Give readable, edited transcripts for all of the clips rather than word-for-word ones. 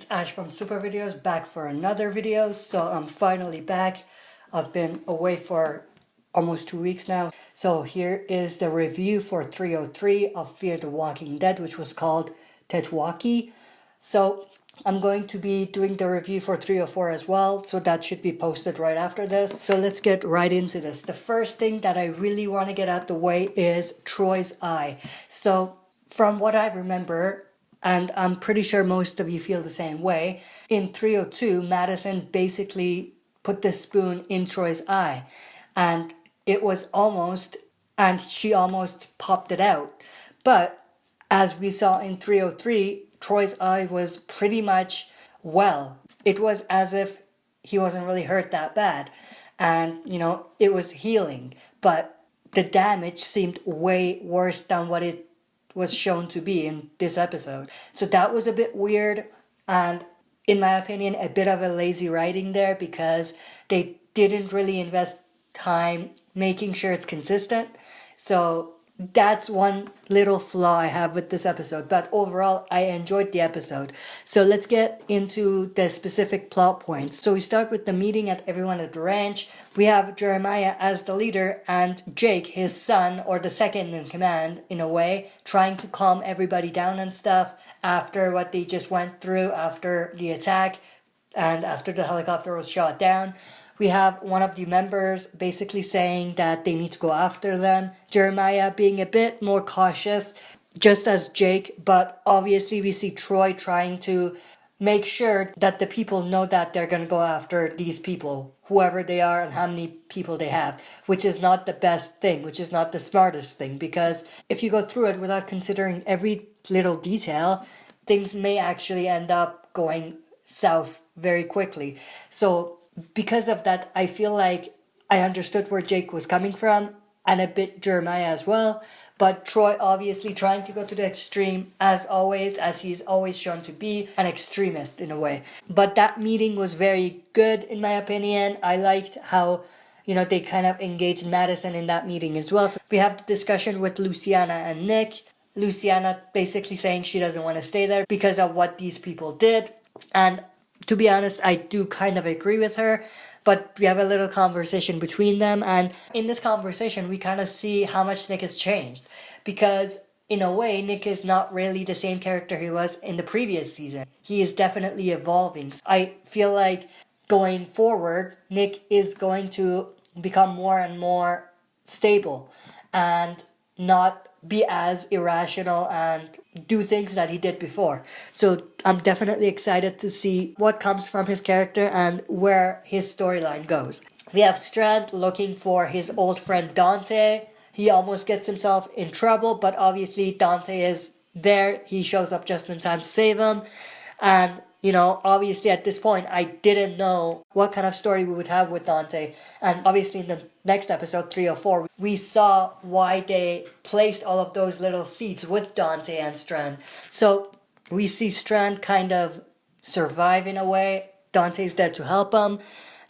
Ash from Super Videos, back for another video. So I'm finally back. I've been away for almost 2 weeks now. So here is the review for 303 of Fear the Walking Dead, which was called Teotwawki. So I'm going to be doing the review for 304 as well, so that should be posted right after this. So let's get right into this. The first thing that I really want to get out the way is Troy's eye. So from what I remember, and I'm pretty sure most of you feel the same way, in 302, Madison basically put the spoon in Troy's eye, and it was almost, and she almost popped it out. But as we saw in 303, Troy's eye was pretty much well. It was as if he wasn't really hurt that bad, and it was healing, but the damage seemed way worse than what it was shown to be in this episode. So that was a bit weird, and in my opinion a bit of a lazy writing there, because they didn't really invest time making sure it's consistent. So that's one little flaw I have with this episode, but overall I enjoyed the episode. So let's get into the specific plot points. So we start with the meeting at everyone at the ranch. We have Jeremiah as the leader and Jake, his son, or the second in command in a way, trying to calm everybody down and stuff after what they just went through after the attack and after the helicopter was shot down. We have one of the members basically saying that they need to go after them. Jeremiah being a bit more cautious, just as Jake, but obviously we see Troy trying to make sure that the people know that they're going to go after these people, whoever they are and how many people they have, which is not the best thing, which is not the smartest thing, because if you go through it without considering every little detail, things may actually end up going south very quickly. So because of that, I feel like I understood where Jake was coming from, and a bit Jeremiah as well. But Troy obviously trying to go to the extreme, as always, as he's always shown to be an extremist in a way. But that meeting was very good in my opinion. I liked how they kind of engaged Madison in that meeting as well. So we have the discussion with Luciana and Nick. Luciana basically saying she doesn't want to stay there because of what these people did. And to be honest, I do kind of agree with her, but we have a little conversation between them, and in this conversation we kind of see how much Nick has changed, because in a way Nick is not really the same character he was in the previous season. He is definitely evolving. So I feel like going forward, Nick is going to become more and more stable and not be as irrational and do things that he did before. So I'm definitely excited to see what comes from his character and where his storyline goes. We have Strand looking for his old friend Dante. He almost gets himself in trouble, but obviously Dante is there. He shows up just in time to save him. And obviously at this point, I didn't know what kind of story we would have with Dante. And obviously in the next episode, 304, we saw why they placed all of those little seeds with Dante and Strand. So we see Strand kind of survive in a way. Dante's there to help him.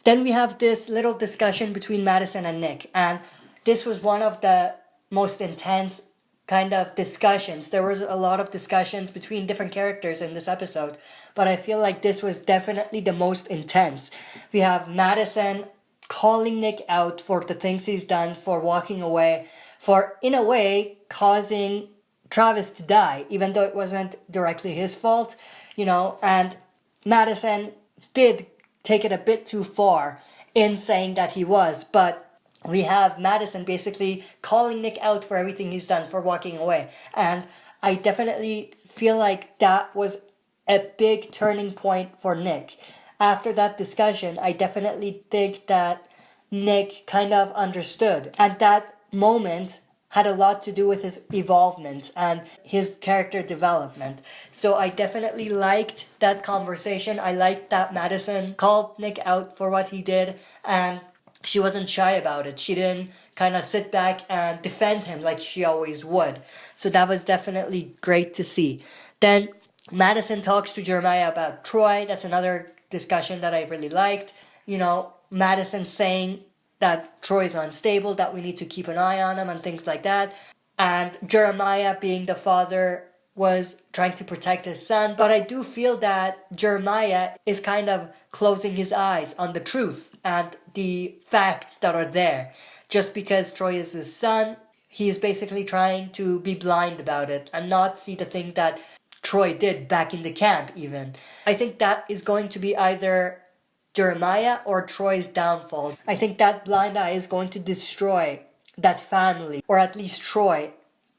Then we have this little discussion between Madison and Nick. And this was one of the most intense kind of discussions. There was a lot of discussions between different characters in this episode, but I feel like this was definitely the most intense. We have Madison calling Nick out for the things he's done, for walking away, for in a way causing Travis to die, even though it wasn't directly his fault, and Madison did take it a bit too far in saying that he was, but we have Madison basically calling Nick out for everything he's done, for walking away. And I definitely feel like that was a big turning point for Nick. After that discussion, I definitely think that Nick kind of understood. And that moment had a lot to do with his evolvement and his character development. So I definitely liked that conversation. I liked that Madison called Nick out for what he did, and she wasn't shy about it. She didn't kind of sit back and defend him like she always would. So that was definitely great to see. Then Madison talks to Jeremiah about Troy. That's another discussion that I really liked. Madison saying that Troy's unstable, that we need to keep an eye on him and things like that. And Jeremiah being the father was trying to protect his son, but I do feel that Jeremiah is kind of closing his eyes on the truth and the facts that are there. Just because Troy is his son, he is basically trying to be blind about it and not see the thing that Troy did back in the camp even. I think that is going to be either Jeremiah or Troy's downfall. I think that blind eye is going to destroy that family, or at least Troy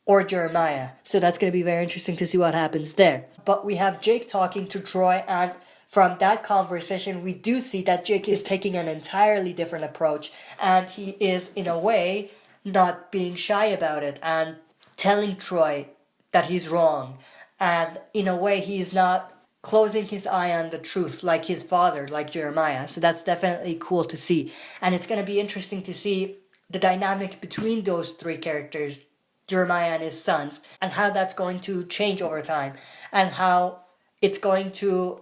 or Jeremiah. So that's going to be very interesting to see what happens there. But we have Jake talking to Troy, and from that conversation we do see that Jake is taking an entirely different approach, and he is in a way not being shy about it and telling Troy that he's wrong. And in a way he's not closing his eye on the truth like his father, like Jeremiah. So that's definitely cool to see. And it's going to be interesting to see the dynamic between those three characters, Jeremiah and his sons, and how that's going to change over time, and how it's going to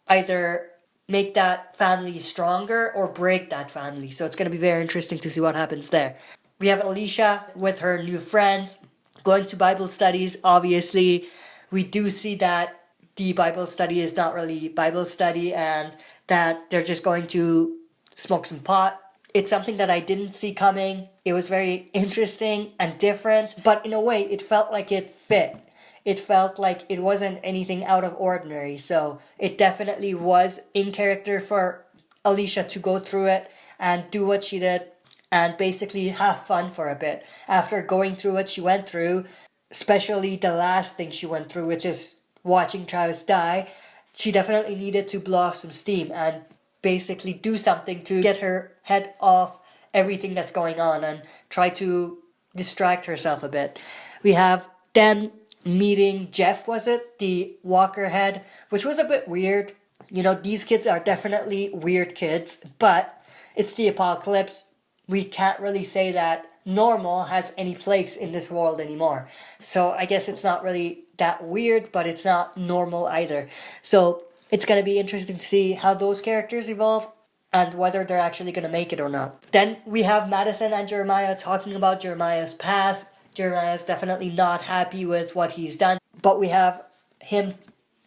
either make that family stronger or break that family. So it's going to be very interesting to see what happens there. We have Alicia with her new friends going to Bible studies. Obviously, we do see that the Bible study is not really Bible study and that they're just going to smoke some pot. It's something that I didn't see coming. It was very interesting and different, but in a way it felt like it fit. It felt like it wasn't anything out of ordinary. So it definitely was in character for Alicia to go through it and do what she did and basically have fun for a bit. After going through what she went through, especially the last thing she went through, which is watching Travis die, she definitely needed to blow off some steam and basically do something to get her head off everything that's going on and try to distract herself a bit. We have them meeting Jeff, was it? The Walker head, which was a bit weird. You know, these kids are definitely weird kids, but it's the apocalypse. We can't really say that normal has any place in this world anymore. So I guess it's not really that weird, but it's not normal either. So it's going to be interesting to see how those characters evolve and whether they're actually going to make it or not. Then we have Madison and Jeremiah talking about Jeremiah's past. Jeremiah's definitely not happy with what he's done, but we have him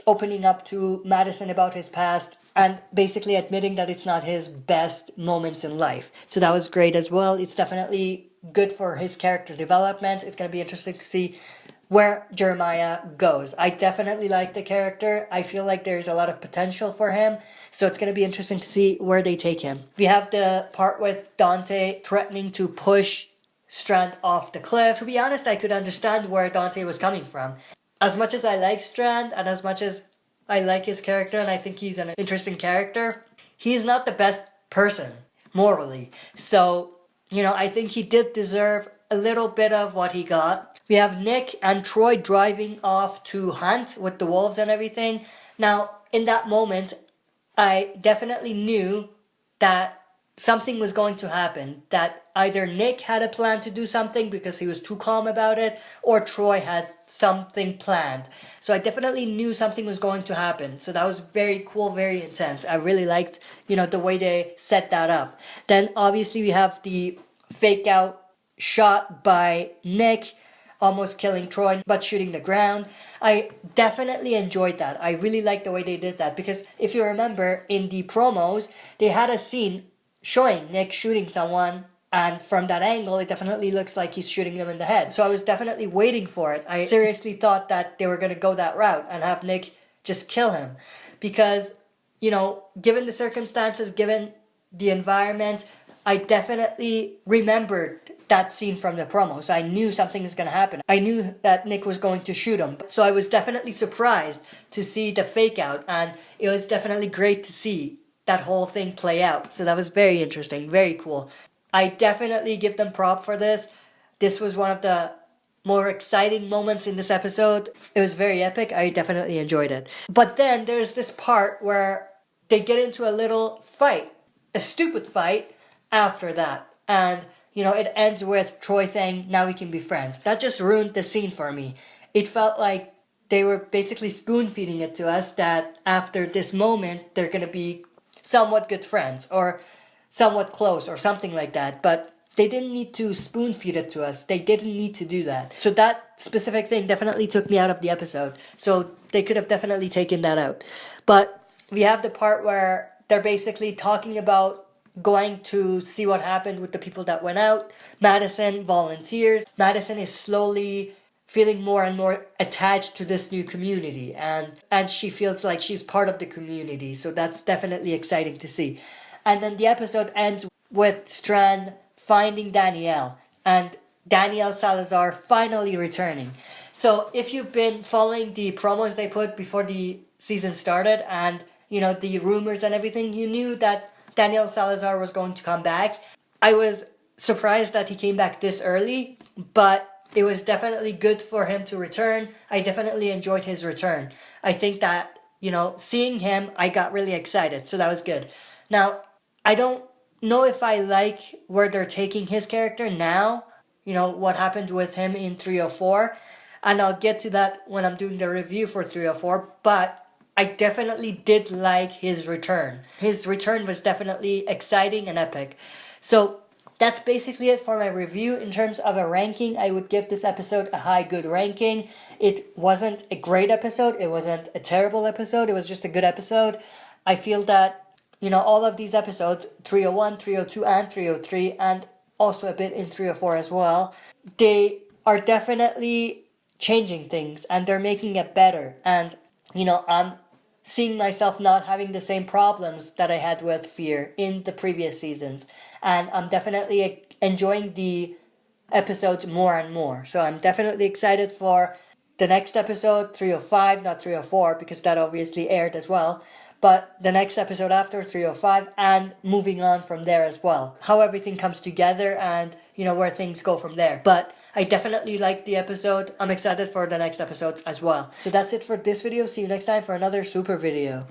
opening up to Madison about his past and basically admitting that it's not his best moments in life. So that was great as well. It's definitely good for his character development. It's going to be interesting to see where Jeremiah goes. I definitely like the character. I feel like there's a lot of potential for him. So it's going to be interesting to see where they take him. We have the part with Dante threatening to push Strand off the cliff. To be honest, I could understand where Dante was coming from. As much as I like Strand and as much as I like his character and I think he's an interesting character, he's not the best person morally. So, you know, I think he did deserve a little bit of what he got. We have Nick and Troy driving off to hunt with the wolves and everything. Now, in that moment, I definitely knew that something was going to happen. That either Nick had a plan to do something because he was too calm about it, or Troy had something planned. So I definitely knew something was going to happen. So that was very cool, very intense. I really liked, you know, the way they set that up. Then obviously we have the fake out shot by Nick, almost killing Troy, but shooting the ground. I definitely enjoyed that. I really liked the way they did that because if you remember in the promos, they had a scene showing Nick shooting someone, and from that angle, it definitely looks like he's shooting them in the head. So I was definitely waiting for it. I seriously thought that they were going to go that route and have Nick just kill him because, you know, given the circumstances, given the environment, I definitely remembered that scene from the promo. So I knew something was going to happen. I knew that Nick was going to shoot him. So I was definitely surprised to see the fake out, and it was definitely great to see that whole thing play out. So that was very interesting, very cool. I definitely give them prop for this. This was one of the more exciting moments in this episode. It was very epic. I definitely enjoyed it. But then there's this part where they get into a little fight, a stupid fight after that. And, you know, it ends with Troy saying, now we can be friends. That just ruined the scene for me. It felt like they were basically spoon feeding it to us that after this moment, they're going to be somewhat good friends or somewhat close or something like that. But they didn't need to spoon feed it to us. They didn't need to do that. So that specific thing definitely took me out of the episode. So they could have definitely taken that out. But we have the part where they're basically talking about going to see what happened with the people that went out. Madison volunteers. Madison is slowly feeling more and more attached to this new community, and she feels like she's part of the community. So that's definitely exciting to see. And then the episode ends with Strand finding Danielle and Danielle Salazar finally returning. So if you've been following the promos they put before the season started, and the rumors and everything, you knew that Danielle Salazar was going to come back. I was surprised that he came back this early, but it was definitely good for him to return. I definitely enjoyed his return. I think that, seeing him, I got really excited. So that was good. Now, I don't know if I like where they're taking his character now. What happened with him in 304. And I'll get to that when I'm doing the review for 304. But I definitely did like his return. His return was definitely exciting and epic. So that's basically it for my review. In terms of a ranking, I would give this episode a high good ranking. It wasn't a great episode. It wasn't a terrible episode. It was just a good episode. I feel that, all of these episodes, 301, 302, and 303, and also a bit in 304 as well, they are definitely changing things and they're making it better. And, I'm seeing myself not having the same problems that I had with Fear in the previous seasons. And I'm definitely enjoying the episodes more and more. So I'm definitely excited for the next episode, 305, not 304, because that obviously aired as well. But the next episode after 305, and moving on from there as well. How everything comes together and, where things go from there. But I definitely liked the episode. I'm excited for the next episodes as well. So that's it for this video. See you next time for another super video.